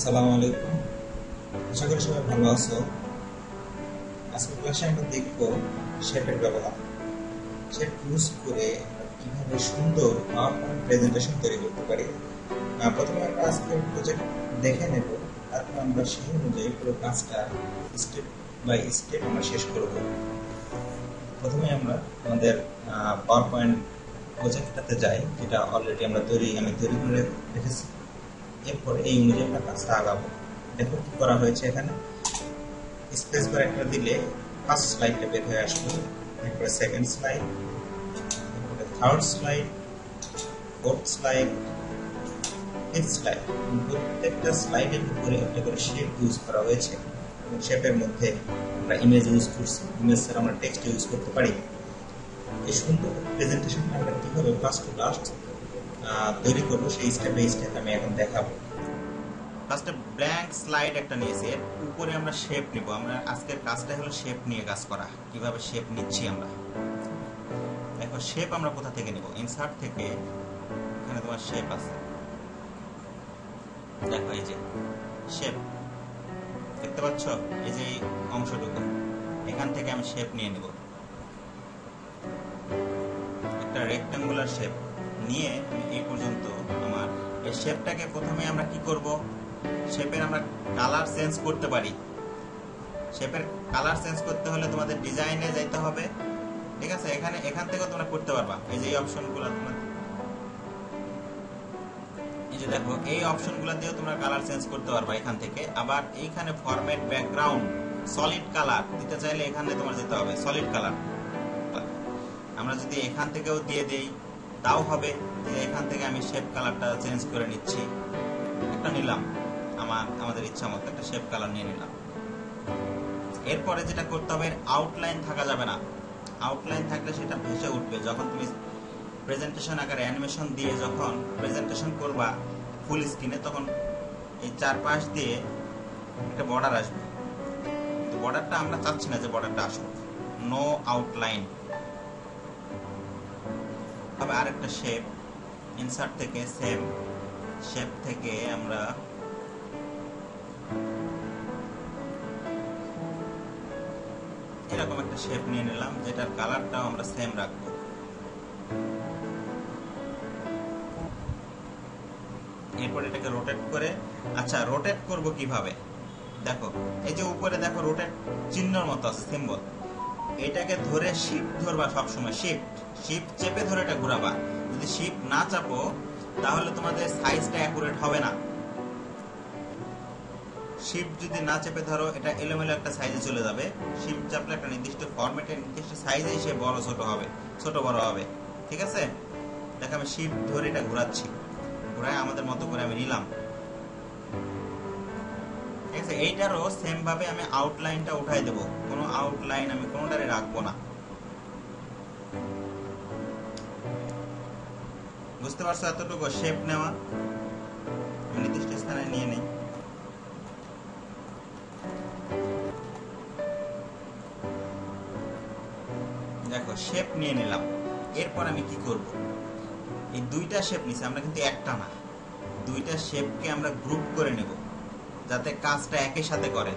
আসসালামু আলাইকুম। আশা করি সবাই ভালো আছো। আজকের ক্লাসে আমরা দেখব শেপের ব্যবহার। শেপ ইউজ করে আমরা কিভাবে সুন্দর পাওয়ারপয়েন্ট প্রেজেন্টেশন তৈরি করতে পারি। প্রথমে আমরা আজকের প্রজেক্ট দেখে নেব, তারপর আমরা সেই অনুযায়ী পুরো কাজটা স্টেপ বাই স্টেপ আমরা শেষ করব। প্রথমে আমরা আমাদের পাওয়ারপয়েন্ট প্রজেক্টটাতে যাই, যেটা অলরেডি আমি তৈরি করে রেখেছি। এরপরে এই অনুযায়ী আমরা কাজটা আগাবো। দেখো কি করা হয়েছে এখানে। স্পেস বার একটা দিলে ফার্স্ট স্লাইডটা বের হয়ে আসবে, এরপরে সেকেন্ড স্লাইড, এরপরে third slide, fourth slide, fifth slide. প্রত্যেকটা স্লাইডের উপরে একটা করে শেপ ইউজ করা হয়েছে এবং শেপের মধ্যে আমরা ইমেজ ইউজ করছি। ইমেজ ছাড়া আমরা টেক্সট ইউজ করতে পারি। এই সুন্দর প্রেজেন্টেশনটা আমরা কিভাবে ফার্স্ট টু লাস্ট তৈরি করবো সেই স্টেপ বাই স্টেপ আমি এখন দেখাবো। ফার্স্টে ব্ল্যাঙ্ক স্লাইড একটা নিয়েছি, এর উপরে আমরা শেপ নিব। আমরা আজকের কাজটা হলো শেপ নিয়ে কাজ করা। কিভাবে শেপ নিচ্ছি আমরা দেখো। শেপ আমরা কোথা থেকে নিব? ইনসার্ট থেকে এখানে তোমার শেপ আছে, দেখো এই যে শেপ দেখতে পাচ্ছ, এই যে এই অংশটুকু, এখান থেকে আমি শেপ নিয়ে নেব। একটা রেক্ট্যাঙ্গুলার শেপ নিয়ে আমি এই পর্যন্ত আমার এই শেপটাকে প্রথমে আমরা কি করব, শেপের আমরা কালার চেঞ্জ করতে পারি। শেপের কালার চেঞ্জ করতে হলে তোমাদের ডিজাইনে যাইতে হবে, ঠিক আছে? এখান থেকেও তোমরা করতে পারবা। এই যে এই অপশনগুলো তোমরা, এই যে দেখো এই অপশনগুলো দিয়েও তোমরা কালার চেঞ্জ করতে পারবা এখান থেকে। আবার এইখানে ফরম্যাট ব্যাকগ্রাউন্ড সলিড কালার দিতে চাইলে এখানে তোমার যেতে হবে সলিড কালার। আমরা যদি এখান থেকেও দিয়ে দেই তাও হবে। যে এখান থেকে আমি শেপ কালারটা চেঞ্জ করে নিচ্ছি, একটা নিলাম, আমাদের ইচ্ছা মতো একটা শেপ কালার নিয়ে নিলাম। এরপরে যেটা করতে হবে, আউটলাইন থাকা যাবে না। আউটলাইন থাকলে সেটা ভেসে উঠবে। যখন তুমি প্রেজেন্টেশন আকারে অ্যানিমেশন দিয়ে যখন প্রেজেন্টেশন করবা ফুল স্ক্রিনে, তখন এই চারপাশ দিয়ে একটা বর্ডার আসবে। তো বর্ডারটা আমরা চাচ্ছি না যে বর্ডারটা আসুক। নো আউটলাইন হবে। আরেকটা শেপ ইনসার্ট থেকে সেম শেপ থেকে আমরা এরকম একটা শেপ নিয়ে নিলাম, যেটার কালারটাও আমরা সেম রাখবো। এরপর এটাকে রোটেট করে, আচ্ছা রোটেট করব কিভাবে দেখো। এই যে উপরে দেখো রোটেট চিহ্নর মতো আছে সিম্বল, এটাকে ধরে শিফট ধরবা সবসময়। শিফট চেপে ধরে এটা ঘোরাবা। যদি শিফট না চাপো তাহলে তোমাদের সাইজটা অ্যাকুরেট হবে না। শিফট যদি না চেপে ধরো এটা এলোমেলো একটা সাইজে চলে যাবে। শিফট চাপলে একটা নির্দিষ্ট ফরম্যাটে নির্দিষ্ট সাইজে সে বড় ছোট হবে, ছোট বড় হবে, ঠিক আছে? দেখো আমি শিফট ধরে এটা ঘোরাচ্ছি, ঘোরায় আমাদের মতো করে আমি নিলাম, ঠিক আছে? এইটারও সেম ভাবে আমি আউটলাইনটা উঠাই দেবো। কোনো আউটলাইন আমি কোনোটারে রাখবো না। বুঝতে পারছো? এতটুকু শেপ নেওয়া, নির্দিষ্ট স্থানে নিয়ে নেই। দেখো শেপ নিয়ে নিলাম। এরপর আমি কি করব, এই দুইটা শেপ নিছি আমরা, কিন্তু একটা না, দুইটা শেপকে আমরা গ্রুপ করে নেব যাতে কাজটা একই সাথে করে।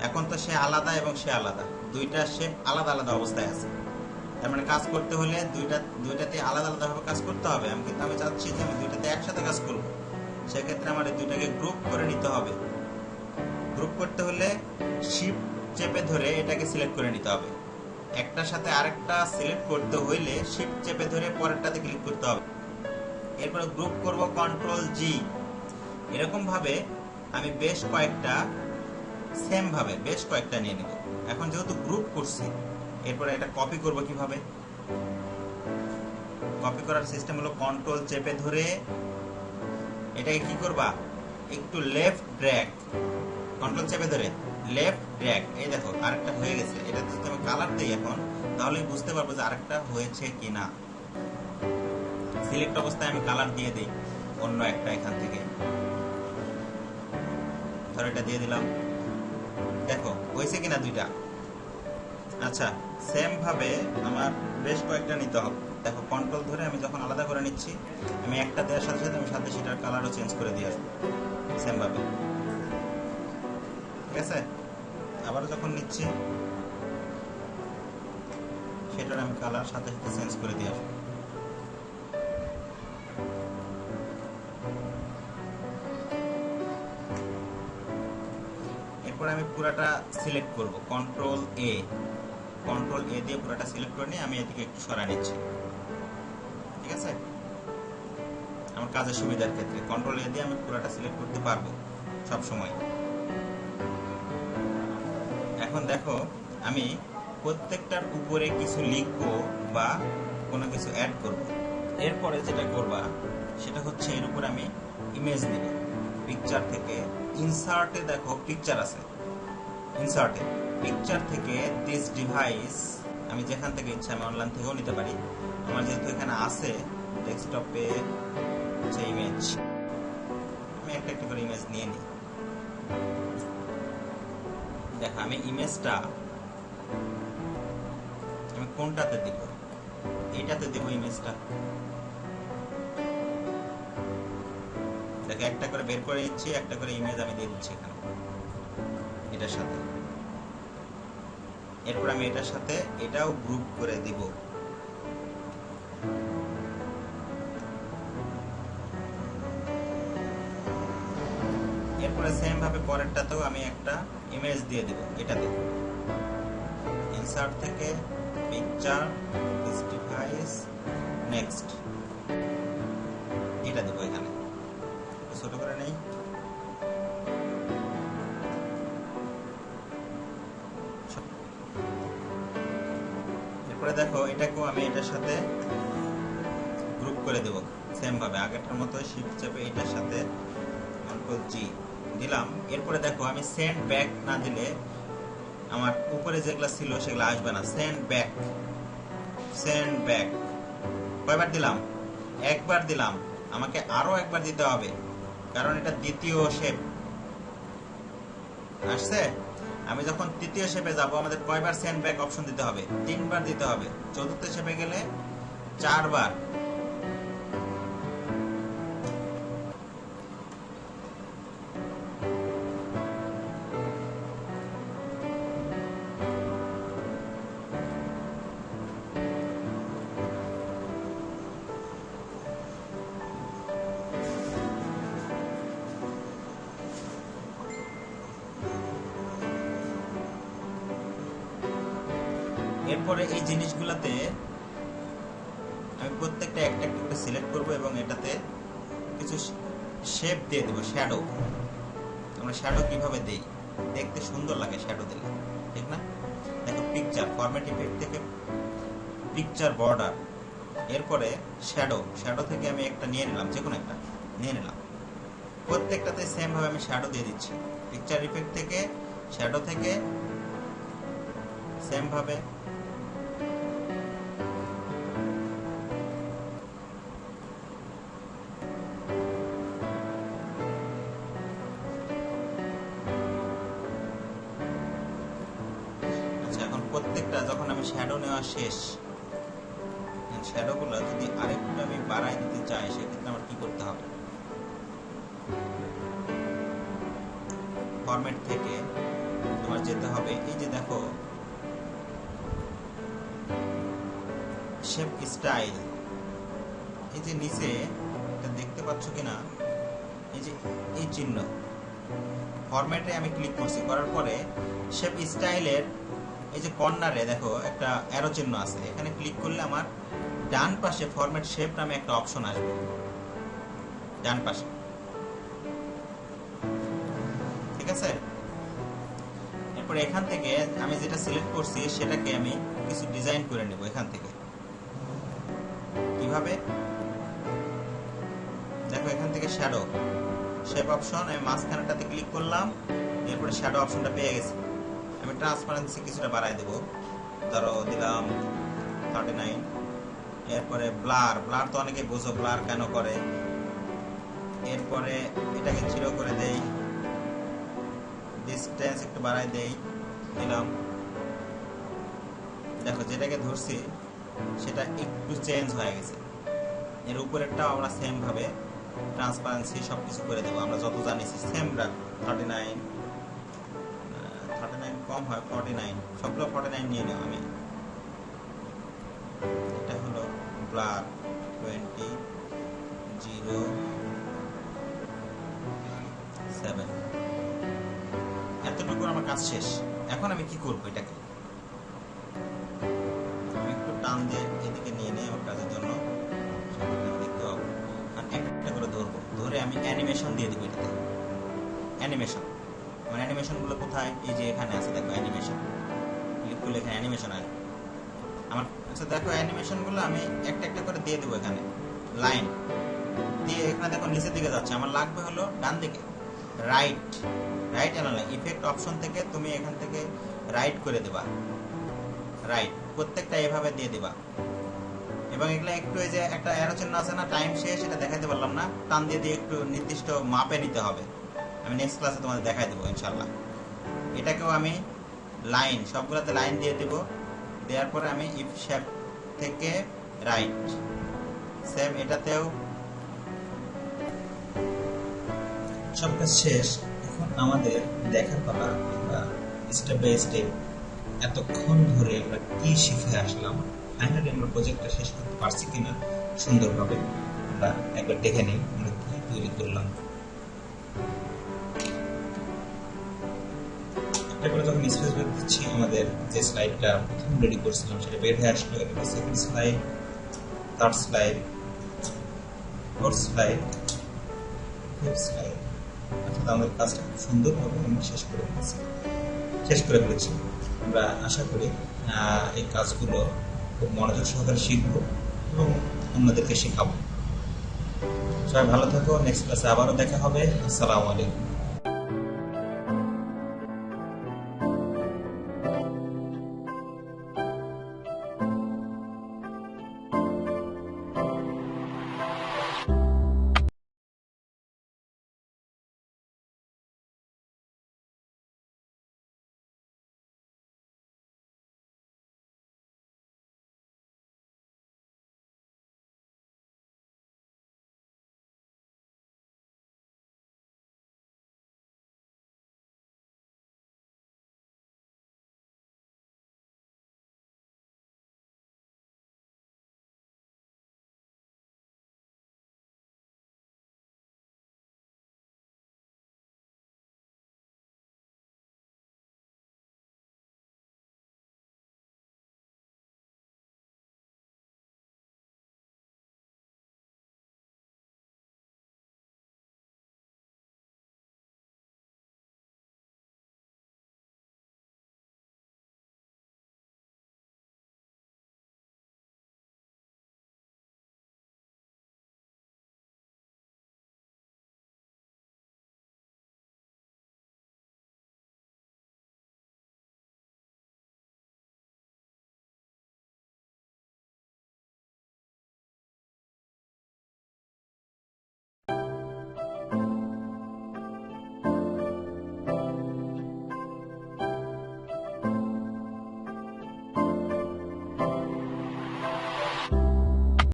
এখন তো সে আলাদা এবং সে আলাদা, দুইটা শেপ আলাদা আলাদা অবস্থায় আছে। তার মানে কাজ করতে হলে দুইটাতে আলাদা আলাদা ভাবে কাজ করতে হবে। আমি চাচ্ছি যে আমি দুইটাতে একসাথে কাজ করব। সেক্ষেত্রে আমার এই দুইটাকে গ্রুপ করে নিতে হবে। গ্রুপ করতে হলে শিফট চেপে ধরে এটাকে সিলেক্ট করে নিতে হবে। একটার সাথে আরেকটা সিলেক্ট করতে হইলে শিফট চেপে ধরে পরেরটাতে ক্লিক করতে হবে। এরপরে গ্রুপ করব কন্ট্রোল জি। এরকম ভাবে আমি বেশ কয়েকটা সেম ভাবে বেশ কয়েকটা নিয়ে নেব। এখন যেহেতু গ্রুপ করছি, এরপরে এটা কপি করব কিভাবে। কপি করার সিস্টেম হলো কন্ট্রোল চেপে ধরে এটাকে কি করবা, একটু লেফট ড্র্যাগ, কন্ট্রোল চেপে ধরে লেফট ড্র্যাগ। এই দেখো আরেকটা হয়ে গেছে। এটা যদি আমি কালার দিই এখন, তাহলে বুঝতে পারবো যে আরেকটা হয়েছে কিনা। সিলেক্ট অবস্থায় আমি কালার দিয়ে দিই অন্য একটা, এখান থেকে ধর এটা দিয়ে দিলাম। দেখো হয়েছে কিনা দুইটা। আচ্ছা সেম ভাবে আমার বেশ কয়েকটা নিতে হবে। দেখো কন্ট্রোল ধরে আমি যখন আলাদা করে নিচ্ছি, আমি একটা দেওয়ার সাথে সাথে আমি সাথে সেটার কালারও চেঞ্জ করে দিয়ে আসবো সেম ভাবে। ঠিক আছে। আবার যখন নিচ্ছি সেটার আমি কালার সাথে সাথে চেঞ্জ করে দিয়ে আসবো। এরপর আমি পুরাটা সিলেক্ট করব, কন্ট্রোল এ দিয়ে পুরাটা সিলেক্ট করে নিয়ে আমি এদিকে একটু সরাই নিচ্ছি। ঠিক আছে, আমার কাজের সুবিধার ক্ষেত্রে কন্ট্রোল এ দিয়ে আমি পুরাটা সিলেক্ট করতে পারবো সব সময়। এখন দেখো আমি প্রত্যেকটার উপরে কিছু লিখবো বা কোনো কিছু অ্যাড করব। এরপরে যেটা করবা সেটা হচ্ছে এর উপর আমি ইমেজ নিব। পিকচার থেকে ইনসার্টে দেখো পিকচার আছে, ইনসার্টে পিকচার থেকে দিস ডিভাইস আমি যেখান থেকে ইচ্ছা আমি অনলাইন থেকেও নিতে পারি। আমার যেহেতু এখানে আছে ডেস্কটপে যে ইমেজ, আমি একটা একটা করে ইমেজ নিয়ে নিই। দেখো আমি ইমেজটা আমি কোনটাতে দিব, এটাতে দিব ইমেজটা। দেখো একটা করে বের করে দিচ্ছি, একটা করে ইমেজ আমি দিয়ে দিচ্ছি এখানে এটার সাথে। এরপর আমি এটার সাথে এটাও গ্রুপ করে দিব। এরপরে সেম ভাবে পরেরটাতেও আমি একটা ইমেজ দিয়ে দেব এটাতে। ইনসার্ট থেকে পিকচার, দিস ডিভাইস, নেক্সট, এটা দেব এখানে। ছোট করে নেই। এরপরে দেখো এটাকেও আমি এটার সাথে গ্রুপ করে দেব সেম ভাবে আগেরটার মতো শিফট চেপে এটার সাথে কন্ট্রোল জি দিলাম। এরপরে দেখো আমি সেন্ড ব্যাক না দিলে আমার উপরে যেগুলো ছিল সেগুলো আসবে না। সেন্ড ব্যাক, সেন্ড ব্যাক কয়বার দিলাম? একবার দিলাম। আমাকে আরো একবার দিতে হবে কারণ এটা দ্বিতীয় শেপ আসছে। আমি যখন তৃতীয় শেপে যাব আমাদের কয়বার সেন্ড ব্যাক অপশন দিতে হবে? 3 বার দিতে হবে। চতুর্থ শেপে গেলে 4 বার। এরপরে এই জিনিসগুলোতে আমি প্রত্যেকটা একটা একটা করে সিলেক্ট করব এবং এটাতে কিছু শেপ দিয়ে দেবো, শ্যাডো। আমরা শ্যাডো কিভাবে দেই, দেখতে সুন্দর লাগে শ্যাডো দিলে, ঠিক না? দেখো পিকচার, ফরম্যাট ইফেক্ট থেকে পিকচার বর্ডার, এরপরে শ্যাডো, শ্যাডো থেকে আমি একটা নিয়ে নিলাম, যে কোনো একটা নিয়ে নিলাম। প্রত্যেকটাতে সেম ভাবে আমি শ্যাডো দিয়ে দিচ্ছি। পিকচার ইফেক্ট থেকে, শ্যাডো থেকে সেম ভাবে। প্রত্যেকটা যখন আমি শ্যাডো নেওয়া শেষ, শ্যাডোগুলো যদি আরেকটু আমি বাড়াই দিতে চাই সেক্ষেত্রে আমার কি করতে হবে? ফরম্যাট থেকে তোমার যেতে হবে, এই যে দেখো শেপ স্টাইল, এই যে নিচে এটা দেখতে পাচ্ছ কিনা, এই যে এই চিহ্ন, ফরম্যাটে আমি ক্লিক করছি, করার পরে শেপ স্টাইলের এই যে কর্নারে দেখো একটা অ্যারো চিহ্ন আছে, এখানে ক্লিক করলে আমার ডান পাশে ফরম্যাট শেপ নামে একটা অপশন আসবে ডান পাশে। ঠিক আছে, এরপর এখান থেকে আমি যেটা সিলেক্ট করছি সেটাকে আমি কিছু ডিজাইন করে নেব এখান থেকে। কিভাবে? দেখো এখান থেকে শ্যাডো শেপ অপশন, আমি মাঝখানেটাতে ক্লিক করলাম, এরপরে শ্যাডো অপশনটা পেয়ে গেছি। আমি ট্রান্সপারেন্সি কিছুটা বাড়াই দেবো, ধরো দিলাম 39। এরপরে ব্লার, ব্লার তো অনেকে বোঝো ব্লার কেন করে। এরপরে এটাকে 0 করে দেই, ডিসটেন্স একটু বাড়াই দেই, দিলাম। দেখো যেটাকে ধরছি সেটা একটু চেঞ্জ হয়ে গেছে। এর উপরেরটাও আমরা সেম ভাবে ট্রান্সপারেন্সি সবকিছু করে দেবো, আমরা যত জানিছি সেম রাখ। 39 কম হয় 49, সবগুলো 49 নিয়ে নেব আমি। এটা হলো ব্লার 2007, এতটুকু আমার কাজ শেষ। এখন আমি কি করবো, এটাকে আমি একটু টান দিয়ে এদিকে নিয়ে নিই আমার কাজের জন্য, দেখতে পাবো। আর একটা করে ধরবো, ধরে আমি অ্যানিমেশন দিয়ে দিব এটাতে। অ্যানিমেশন, আমার অ্যানিমেশনগুলো কোথায়? এই যে এখানে আছে, দেখো অ্যানিমেশন, ক্লিক করলে এখানে অ্যানিমেশন আসবে আমার। আচ্ছা দেখো অ্যানিমেশনগুলো আমি একটা একটা করে দিয়ে দেবো এখানে, লাইন দিয়ে। এখানে দেখো নিচের দিকে যাচ্ছে, আমার লাগবে হলো ডান দিকে, রাইট অ্যানালাইন ইফেক্ট অপশন থেকে তুমি এখান থেকে রাইট করে দেবা, রাইট প্রত্যেকটা এভাবে দিয়ে দিবা। এবং এগুলো একটু এই যে একটা অ্যারো চিহ্ন আছে না, টাইম শেষ, এটা দেখাতে পারলাম না, টান দিয়ে দিয়ে একটু নির্দিষ্ট মাপে নিতে হবে। আমি নেক্সট ক্লাসে তোমাদের দেখাই দেবো ইনশাল্লাহ। এটাকেও আমি লাইন, সবগুলোতে লাইন দিয়ে দেব। দেওয়ার পরে আমি ইফ শেপ থেকে রাইট, সেম এটাতেও সব কাজ শেষ। এখন আমাদের দেখার পালা, আমরা স্টেপ বাই স্টেপ এতক্ষণ ধরে আমরা কি শিখে আসলাম, ফাইনালি আমরা প্রজেক্টটা শেষ করতে পারছি কিনা সুন্দরভাবে আমরা একবার দেখে নিই আমরা কি তৈরি করলাম। একটা করে যখন স্পেস বের দিচ্ছি, আমাদের যে স্লাইডটা প্রথম রেডি করছিলাম সেটা বের হয়ে আসলো। এটা second slide, third slide, fourth slide, fifth slide. অর্থাৎ আমাদের কাজটা খুব সুন্দরভাবে আমি শেষ করে ফেলেছি। আমরা আশা করি এই কাজগুলো খুব মনোযোগ সহকারে শিখবো এবং অন্যদেরকে শেখাবো। সবাই ভালো থাকো, নেক্সট ক্লাসে আবারও দেখা হবে। আসসালামু আলাইকুম।